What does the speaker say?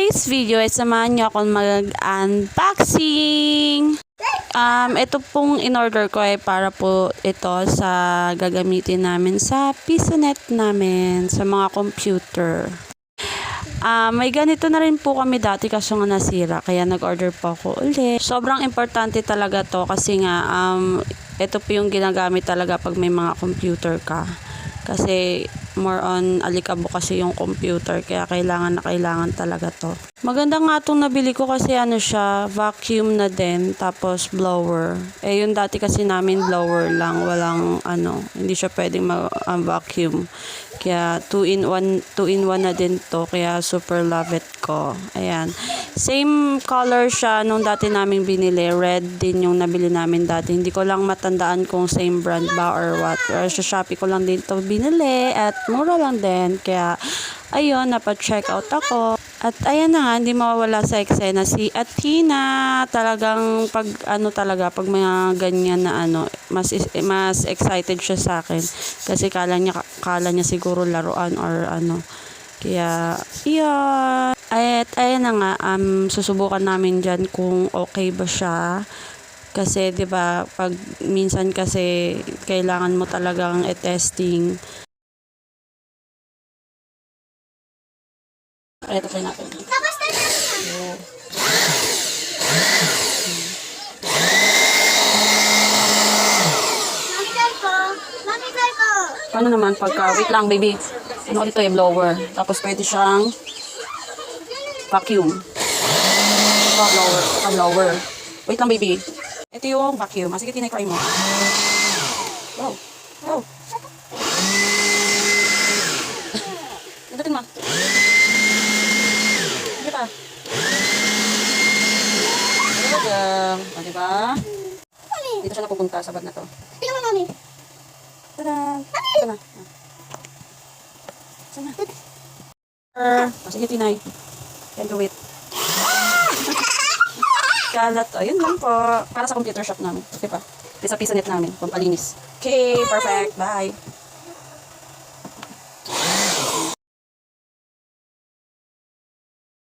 today's video ay samahan niyo akong mag-unboxing. Ito pong in-order ko ay para po ito sa gagamitin namin sa PisoNet namin, sa mga computer. May ganito na rin po kami dati kaso nga nasira, kaya nag-order po ako ulit. Sobrang importante talaga to kasi nga ito po yung ginagamit talaga pag may mga computer ka. Kasi more on alikabok kasi yung computer, kaya kailangan na kailangan talaga to. Maganda nga itong nabili ko kasi ano siya, vacuum na din, tapos blower. Yung dati kasi namin blower lang, walang hindi siya pwedeng vacuum. Kaya 2-in-1 na din to, kaya super love it ko. Ayan. Same color siya nung dati namin binili, red din yung nabili namin dati. Hindi ko lang matandaan kung same brand ba or what. Or sa Shopee ko lang din to binili at mura lang din. Kaya ayun, napa-check out ako. At ayan na nga, hindi mawawala sa eksena si Athena. Talagang pag pag mga ganyan na mas excited siya sa akin. Kasi kala niya siguro laruan or Kaya, iyan. At ayan na nga, susubukan namin dyan kung okay ba siya. Kasi 'di ba pag minsan kasi kailangan mo talagang i-testing. Ito try natin. Paano naman pagka, wait lang baby. Dito yung blower. Tapos pwede siyang vacuum. Blower. Wait lang baby. Ito yung vacuum. Sige, tinay-try mo. Wow. Pindutin mo. Sige pa. Diba? Dito siya napupunta sa bag na to. Tingnan mo, mami. Tada! Ito na. Sana. Sige, tinay. Can do it. Kalat. Ayun lang po. Para sa computer shop namin. Diba? Sa PisoNet namin. Pampalinis. Okay, perfect. Bye.